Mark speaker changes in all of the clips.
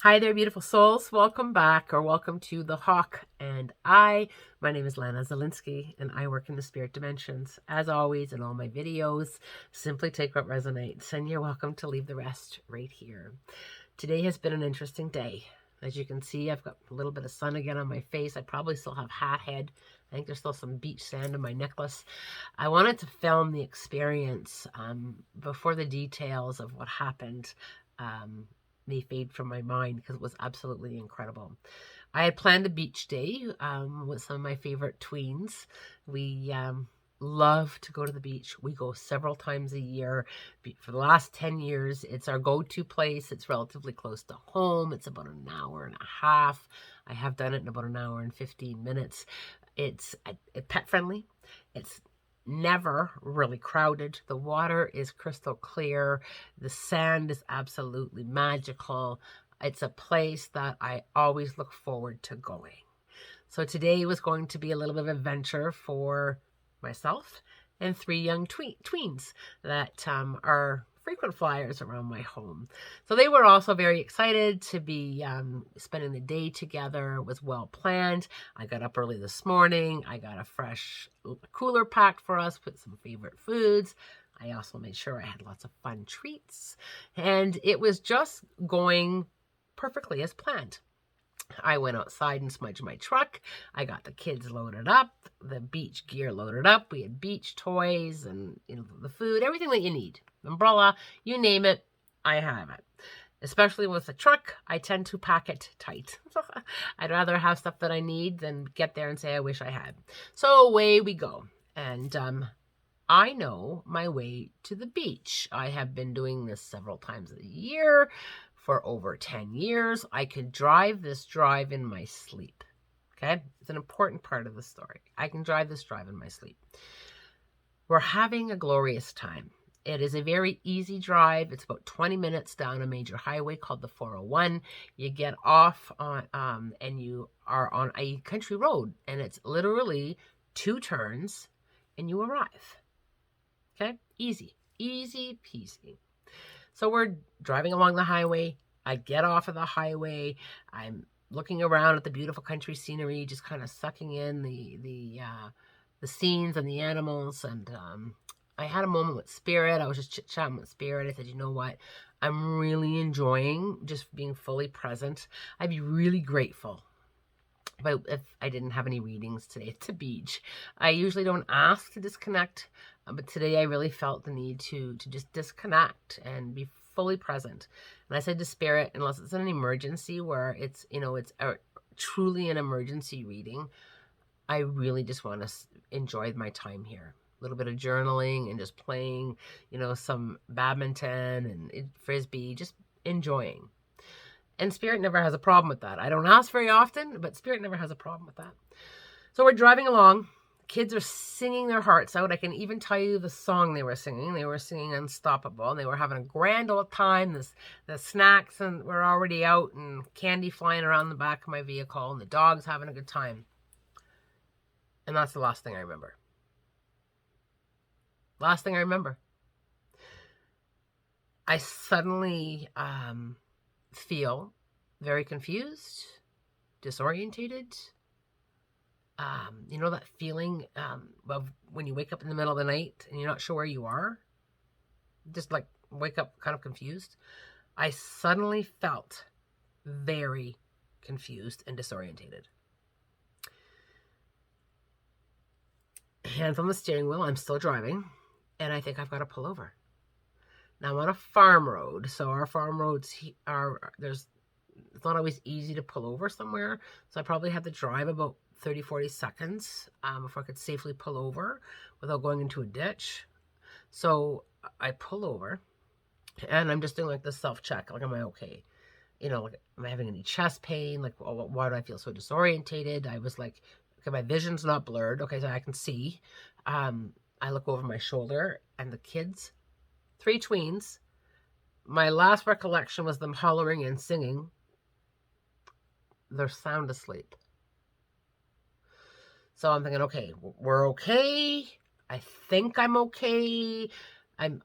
Speaker 1: Hi there, beautiful souls. Welcome back, or welcome to The Hawk and I. My name is Lana Zielinski, and I work in the spirit dimensions. As always, in all my videos, simply take what resonates, and you're welcome to leave the rest right here. Today has been an interesting day. As you can see, I've got a little bit of sun again on my face. I probably still have hat head. I think there's still some beach sand in my necklace. I wanted to film the experience before the details of what happened may fade from my mind, because it was absolutely incredible. I had planned a beach day with some of my favorite tweens. We love to go to the beach. We go several times a year. For the last 10 years, it's our go-to place. It's relatively close to home. It's about an hour and a half. I have done it in about an hour and 15 minutes. It's pet friendly. It's never really crowded. The water is crystal clear. The sand is absolutely magical. It's a place that I always look forward to going. So today was going to be a little bit of an adventure for myself and three young tweens that are frequent flyers around my home. So they were also very excited to be spending the day together. It was well planned. I got up early this morning. I got a fresh cooler packed for us with some favorite foods. I also made sure I had lots of fun treats. And it was just going perfectly as planned. I went outside and smudged my truck. I got the kids loaded up, the beach gear loaded up. We had beach toys and the food, everything that you need. Umbrella, you name it, I have it. Especially with the truck, I tend to pack it tight. I'd rather have stuff that I need than get there and say I wish I had. So away we go. And I know my way to the beach. I have been doing this several times a year for over 10 years. I could drive this drive in my sleep. Okay? It's an important part of the story. I can drive this drive in my sleep. We're having a glorious time. It is a very easy drive. It's about 20 minutes down a major highway called the 401. You get off on and you are on a country road, and it's literally 2 turns and you arrive. Okay? Easy peasy. So we're driving along the highway. I get off of the highway. I'm looking around at the beautiful country scenery, just kind of sucking in the scenes and the animals. And I had a moment with Spirit. I was just chit-chatting with Spirit. I said, you know what? I'm really enjoying just being fully present. I'd be really grateful but if I didn't have any readings today at the beach. I usually don't ask to disconnect, but today I really felt the need to just disconnect and be fully present. And I said to Spirit, unless it's an emergency where it's, it's truly an emergency reading, I really just want to enjoy my time here. A little bit of journaling and just playing, some badminton and frisbee, just enjoying. And Spirit never has a problem with that. I don't ask very often, but Spirit never has a problem with that. So we're driving along. Kids are singing their hearts out. I can even tell you the song they were singing. They were singing Unstoppable, and they were having a grand old time. The snacks and were already out, and candy flying around the back of my vehicle, and the dog's having a good time. And that's the last thing I remember. Last thing I remember. I suddenly feel very confused, disorientated. You know that feeling of when you wake up in the middle of the night and you're not sure where you are? Just like wake up kind of confused. I suddenly felt very confused and disorientated. Hands on the steering wheel, I'm still driving, and I think I've got to pull over. Now I'm on a farm road, so our farm roads it's not always easy to pull over somewhere, so I probably had to drive about 30-40 seconds before I could safely pull over without going into a ditch. So I pull over, and I'm just doing like the self-check, like, am I okay? Like, am I having any chest pain? Like, why do I feel so disorientated? I was like, okay, my vision's not blurred. Okay, so I can see. I look over my shoulder, and the kids, 3 tweens, my last recollection was them hollering and singing. They're sound asleep. So I'm thinking, okay, we're okay. I think I'm okay. I'm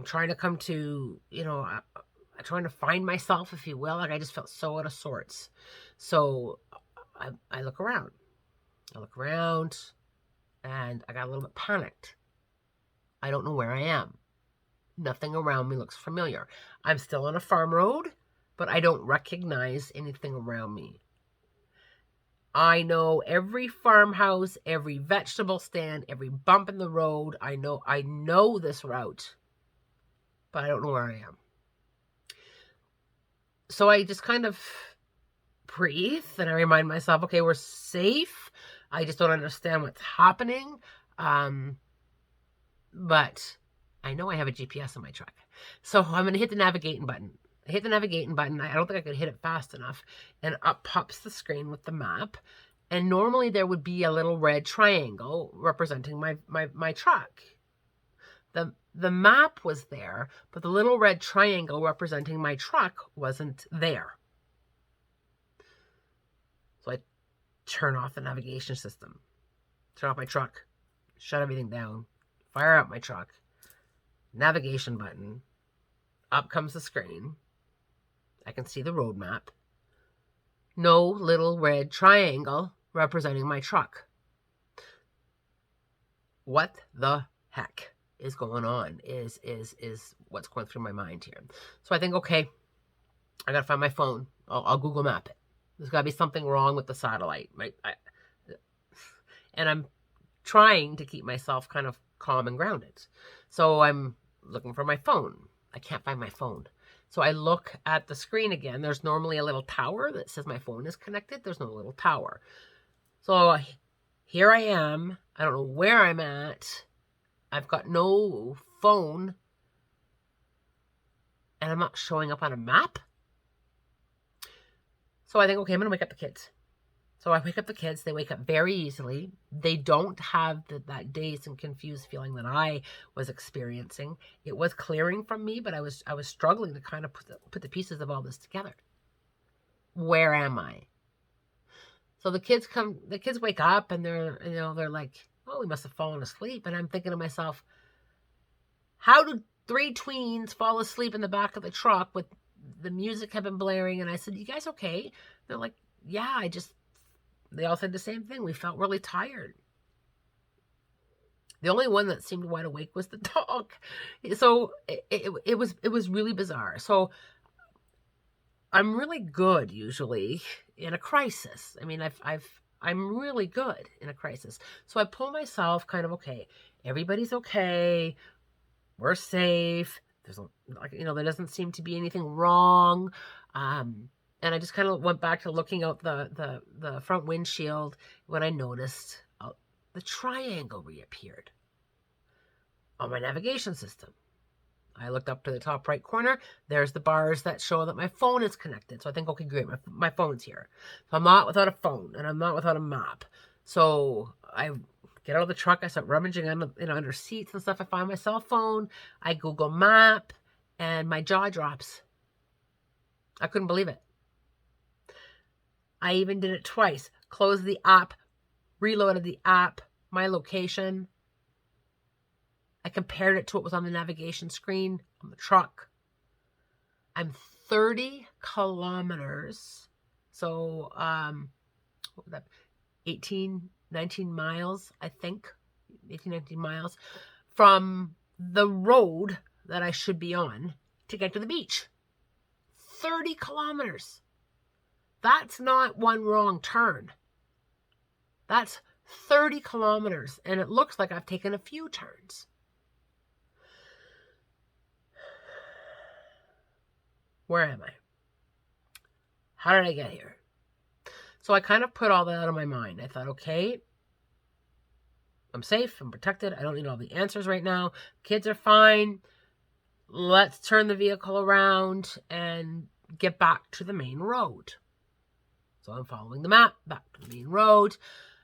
Speaker 1: trying to come to, trying to find myself, if you will. Like, I just felt so out of sorts. So I look around. I look around, and I got a little bit panicked. I don't know where I am. Nothing around me looks familiar. I'm still on a farm road, but I don't recognize anything around me. I know every farmhouse, every vegetable stand, every bump in the road. I know this route, but I don't know where I am. So I just kind of breathe and I remind myself, okay, we're safe. I just don't understand what's happening. But I know I have a GPS in my truck. So I'm going to hit the navigating button. I hit the navigating button. I don't think I could hit it fast enough. And up pops the screen with the map. And normally there would be a little red triangle representing my truck. The map was there, but the little red triangle representing my truck wasn't there. So I turn off the navigation system, turn off my truck, shut everything down, fire up my truck, navigation button, up comes the screen. I can see the road map. No little red triangle representing my truck. What the heck is going on is what's going through my mind here. So I think, okay, I gotta find my phone. I'll Google map it. There's gotta be something wrong with the satellite. And I'm trying to keep myself kind of calm and grounded. So I'm looking for my phone. I can't find my phone. So I look at the screen again. There's normally a little tower that says my phone is connected. There's no little tower. So here I am. I don't know where I'm at. I've got no phone. And I'm not showing up on a map. So I think, okay, I'm going to wake up the kids. So I wake up the kids. They wake up very easily. They don't have that dazed and confused feeling that I was experiencing. It was clearing from me, but I was struggling to kind of put the pieces of all this together. Where am I? So the kids wake up and they're like, oh, we must have fallen asleep. And I'm thinking to myself, how do 3 tweens fall asleep in the back of the truck with the music had been blaring? And I said, you guys okay? They're like, yeah, they all said the same thing. We felt really tired. The only one that seemed wide awake was the dog. So it was really bizarre. So I'm really good usually in a crisis. I mean, I'm really good in a crisis. So I pull myself kind of, okay, everybody's okay. We're safe. There doesn't seem to be anything wrong. And I just kind of went back to looking out the front windshield when I noticed the triangle reappeared on my navigation system. I looked up to the top right corner. There's the bars that show that my phone is connected. So I think, okay, great, my phone's here. So I'm not without a phone, and I'm not without a map. So I get out of the truck. I start rummaging under seats and stuff. I find my cell phone. I Google map, and my jaw drops. I couldn't believe it. I even did it twice. Closed the app, reloaded the app, my location. I compared it to what was on the navigation screen on the truck. I'm 30 kilometers. So, what was that? 19 miles, I think. 19 miles from the road that I should be on to get to the beach. 30 kilometers. That's not one wrong turn. That's 30 kilometers. And it looks like I've taken a few turns. Where am I? How did I get here? So I kind of put all that out of my mind. I thought, okay, I'm safe, I'm protected. I don't need all the answers right now. Kids are fine. Let's turn the vehicle around and get back to the main road. So I'm following the map back to the main road.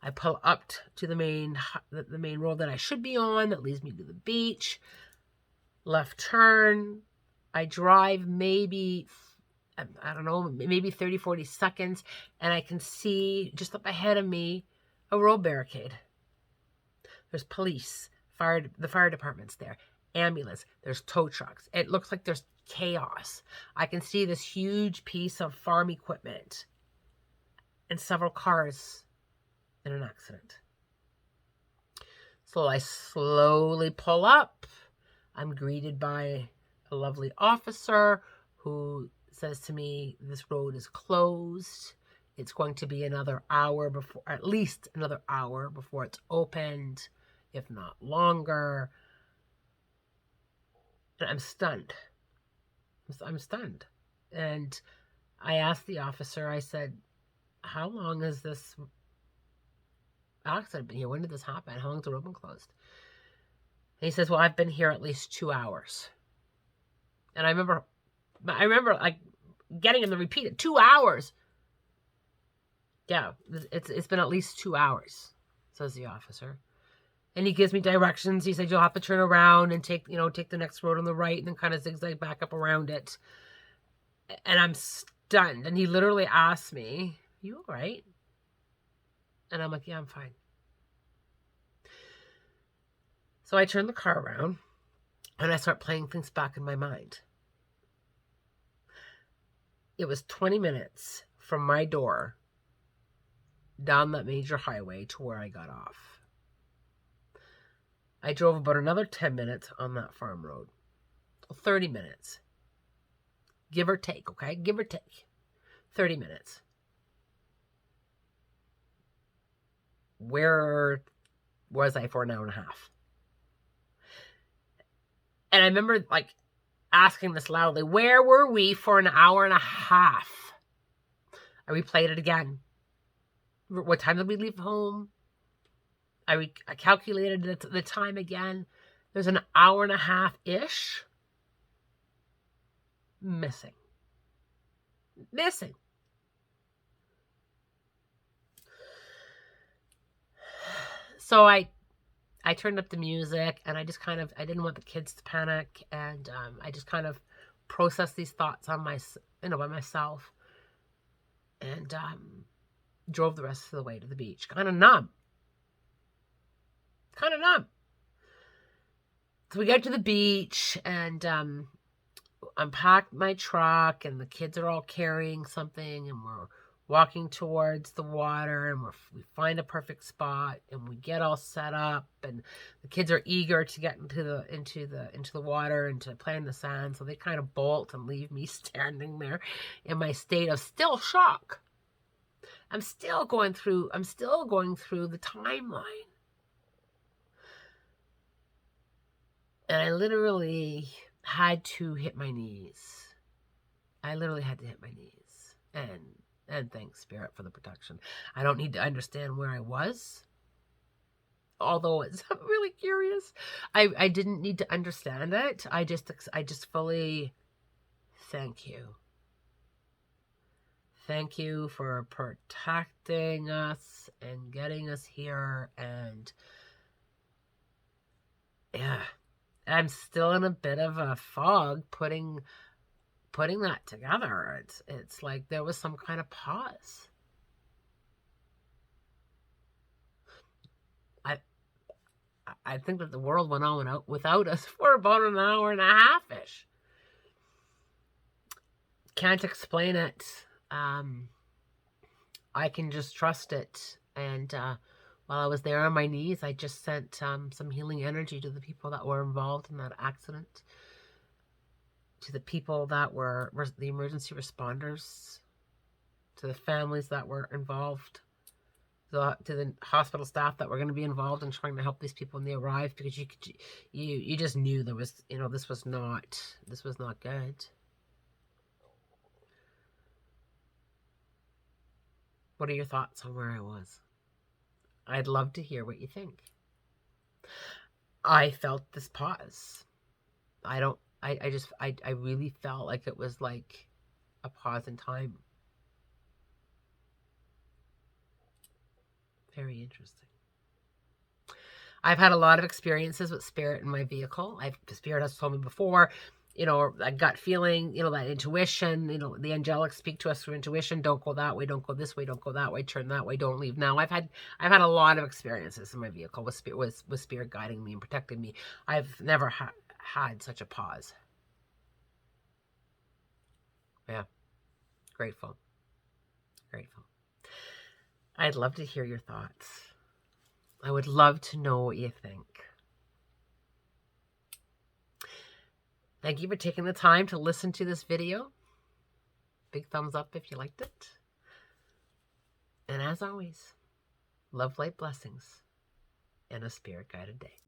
Speaker 1: I pull up to the main road that I should be on that leads me to the beach. Left turn. I drive maybe, I don't know, maybe 30, 40 seconds, and I can see just up ahead of me a road barricade. There's police, the fire department's there, ambulance, there's tow trucks. It looks like there's chaos. I can see this huge piece of farm equipment and several cars in an accident. So I slowly pull up. I'm greeted by a lovely officer who says to me, this road is closed. It's going to be another hour before, at least another hour before it's opened, if not longer. And I'm stunned. I'm stunned. And I asked the officer, I said, how long has this accident been here? When did this happen? How long has the road been closed? And he says, well, I've been here at least 2 hours. And I remember like getting him to repeat it. 2 hours. Yeah, it's been at least 2 hours, says the officer. And he gives me directions. He said, you'll have to turn around and take the next road on the right and then kind of zigzag back up around it. And I'm stunned. And he literally asked me, you all right? And I'm like, yeah, I'm fine. So I turn the car around and I start playing things back in my mind. It was 20 minutes from my door down that major highway to where I got off. I drove about another 10 minutes on that farm road. 30 minutes. Give or take, okay? Give or take. 30 minutes. Where was I for an hour and a half? And I remember like asking this loudly, where were we for an hour and a half? I replayed it again. What time did we leave home? I calculated the time again. There's an hour and a half-ish missing. So I turned up the music and I didn't want the kids to panic, and I just kind of processed these thoughts on by myself, and drove the rest of the way to the beach. Kind of numb. So we get to the beach and unpacked my truck, and the kids are all carrying something, and we're walking towards the water, and we find a perfect spot, and we get all set up, and the kids are eager to get into the water and to play in the sand, so they kind of bolt and leave me standing there in my state of still shock. I'm still going through the timeline. And I literally had to hit my knees. And thank Spirit for the protection. I don't need to understand where I was, although it's really curious. I didn't need to understand it. I just fully thank you. Thank you for protecting us and getting us here. And yeah, I'm still in a bit of a fog putting that together. It's like there was some kind of pause. I think that the world went on without us for about an hour and a half-ish. Can't explain it. I can just trust it. And while I was there on my knees, I just sent some healing energy to the people that were involved in that accident, to the people that were the emergency responders, to the families that were involved, to the hospital staff that were going to be involved in trying to help these people when they arrived, because you just knew there was, this was not good. What are your thoughts on where I was? I'd love to hear what you think. I felt this pause. I really felt like it was like a pause in time. Very interesting. I've had a lot of experiences with Spirit in my vehicle. Spirit has told me before, a gut feeling, that intuition, the angelics speak to us through intuition. Don't go that way. Don't go this way. Don't go that way. Turn that way. Don't leave now. I've had a lot of experiences in my vehicle with Spirit guiding me and protecting me. I've never had such a pause. Yeah. Grateful. Grateful. I'd love to hear your thoughts. I would love to know what you think. Thank you for taking the time to listen to this video. Big thumbs up if you liked it. And as always, love, light, blessings, and a spirit-guided day.